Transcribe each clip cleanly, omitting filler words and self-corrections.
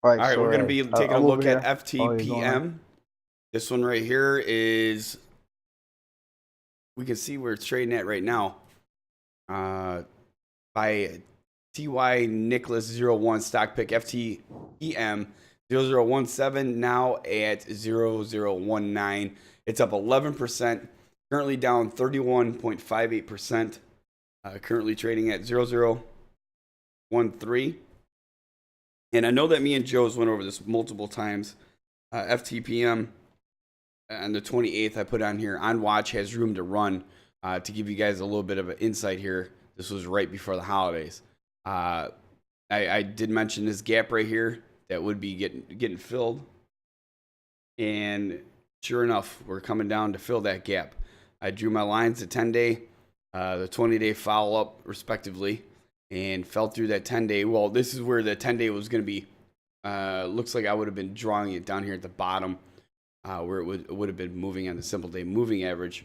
All All right, right, so we're going to be taking a I'm over look at here. Oh, you're going on. FTPM. This one right here is, we can see where it's trading at right now. By TY Nicholas 01 stock pick FTPM 0017 now at 0019. It's up 11%, currently down 31.58%, currently trading at 0013. And I know that me and Joe's went over this multiple times. FTPM on the 28th, I put on here, on watch, has room to run. To give you guys a little bit of an insight here, this was right before the holidays. I did mention this gap right here that would be getting filled. And sure enough, we're coming down to fill that gap. I drew my lines, the 10-day, the 20-day follow-up, respectively, and fell through that 10-day. Well, this is where the 10-day was going to be. Looks like I would have been drawing it down here at the bottom, where it would have been moving on the simple day moving average.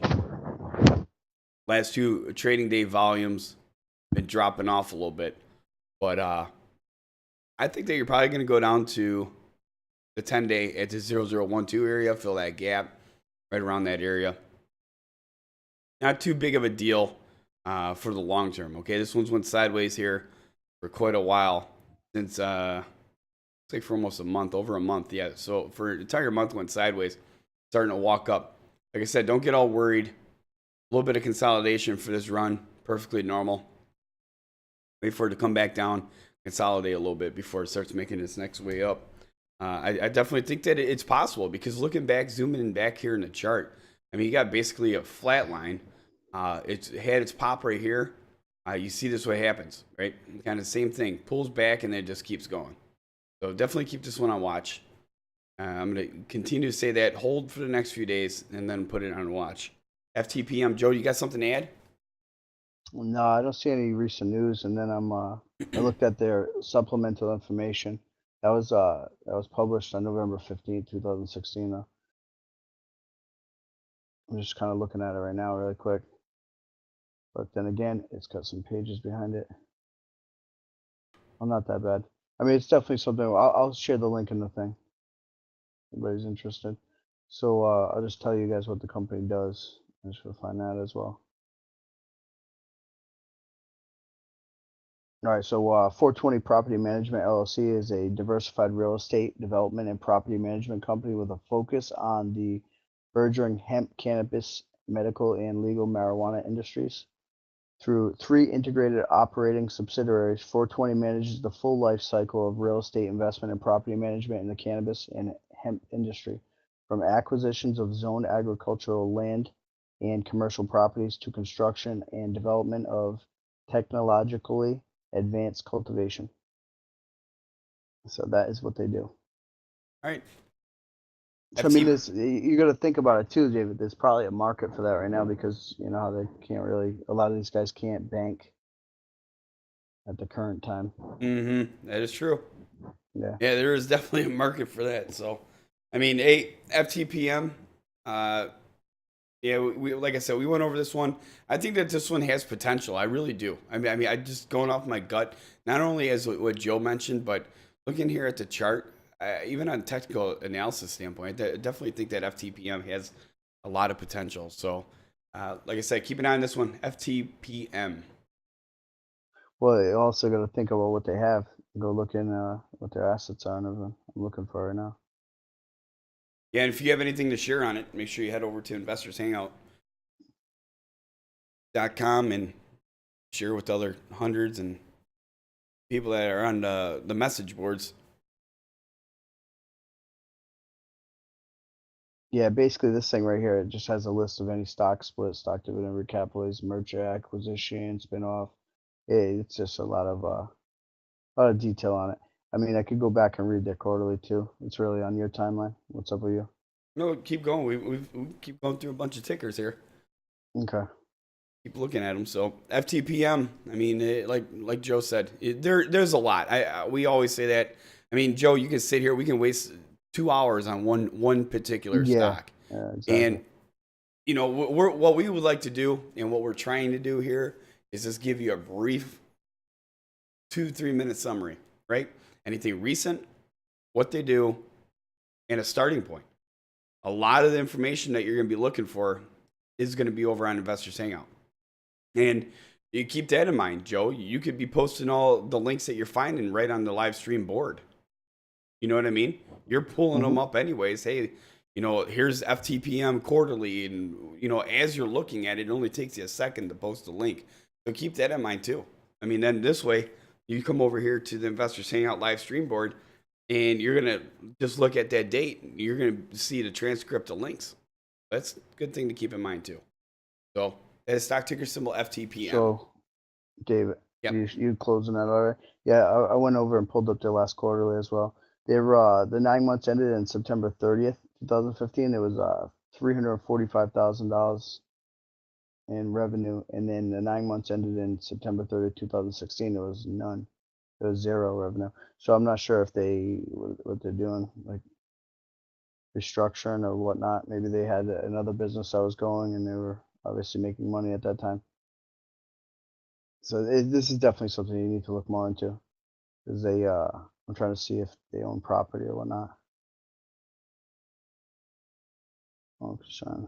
Last two trading day volumes been dropping off a little bit, but I think that you're probably going to go down to the 10-day at the 0012 area, fill that gap right around that area. Not too big of a deal for the long term. Okay, this one's went sideways here for quite a while, since it's like for almost a month, over a month. Yeah, so for an entire month went sideways, starting to walk up. Like I said, don't get all worried. A little bit of consolidation for this run, perfectly normal. Wait for it to come back down, consolidate a little bit before it starts making its next way up. I definitely think that it's possible, because looking back, zooming in back here in the chart, I mean, you got basically a flat line. It had its pop right here. You see this what happens, right? Kind of the same thing. Pulls back and then it just keeps going. So definitely keep this one on watch. I'm going to continue to say that. Hold for the next few days and then put it on watch. FTPM, Joe, you got something to add? No, I don't see any recent news. And then I looked at their supplemental information. That was published on November 15th, 2016. I'm just kind of looking at it right now, really quick. But then again, it's got some pages behind it. Well, not that bad. I mean, it's definitely something. I'll share the link in the thing. If anybody's interested. So I'll just tell you guys what the company does. I just will find that as well. All right, so 420 Property Management LLC is a diversified real estate development and property management company with a focus on the burgeoning hemp, cannabis, medical, and legal marijuana industries. Through 3 integrated operating subsidiaries, 420 manages the full life cycle of real estate investment and property management in the cannabis and hemp industry, from acquisitions of zoned agricultural land and commercial properties to construction and development of technologically advanced cultivation. So that is what they do. All right. So I mean, you got to think about it too, David. There's probably a market for that right now, because you know how they can't really. A lot of these guys can't bank at the current time. That is true. Yeah. Yeah, there is definitely a market for that. So, I mean, FTPM. Yeah, we like I said, we went over this one. I think that this one has potential. I really do. I mean, I just going off my gut, not only as what Joe mentioned, but looking here at the chart, even on technical analysis standpoint, I definitely think that FTPM has a lot of potential. So, like I said, keep an eye on this one, FTPM. Well, you also got to think about what they have. Go look in what their assets are and everything. I'm looking for it right now. Yeah, and if you have anything to share on it, make sure you head over to investorshangout.com and share with other hundreds and people that are on the message boards. Yeah, basically this thing right here, it just has a list of any stock split, stock dividend recapitalization, merger, acquisition, spinoff. It's just a lot of detail on it. I mean, I could go back and read their quarterly too. It's really on your timeline. What's up with you? No, keep going. We keep going through a bunch of tickers here. Okay. Keep looking at them. So FTPM. I mean, like Joe said, there's a lot. We always say that. I mean, Joe, you can sit here. We can waste 2 hours on one particular stock. Yeah, exactly. And you know, what we would like to do, and what we're trying to do here, is just give you a brief 2-3 minute summary. Right? Anything recent, what they do, and a starting point. A lot of the information that you're going to be looking for is going to be over on Investors Hangout. And you keep that in mind, Joe. You could be posting all the links that you're finding right on the live stream board. You know what I mean? You're pulling them up anyways. Hey, here's FTPM quarterly. And, as you're looking at it, it only takes you a second to post a link. So keep that in mind too. I mean, then this way, you come over here to the Investors Hangout live stream board, and you're going to just look at that date. And you're going to see the transcript of links. That's a good thing to keep in mind too. So that is stock ticker symbol FTPM. So, David, Yep. you closing that already? Yeah, I went over and pulled up their last quarterly as well. They're the 9 months ended in September 30th, 2015. It was $345,000 in revenue, and then the 9 months ended in September 30th, 2016. It was none. It was zero revenue. So I'm not sure if what they're doing, like restructuring or whatnot. Maybe they had another business that was going, and they were obviously making money at that time. So this is definitely something you need to look more into, because I'm trying to see if they own property or whatnot. Oh, I'm just trying.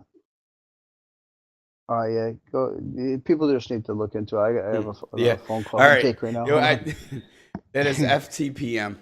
Oh yeah, people just need to look into it. I have a Yeah. phone call All to right. take right now. Hold on. That is FTPM.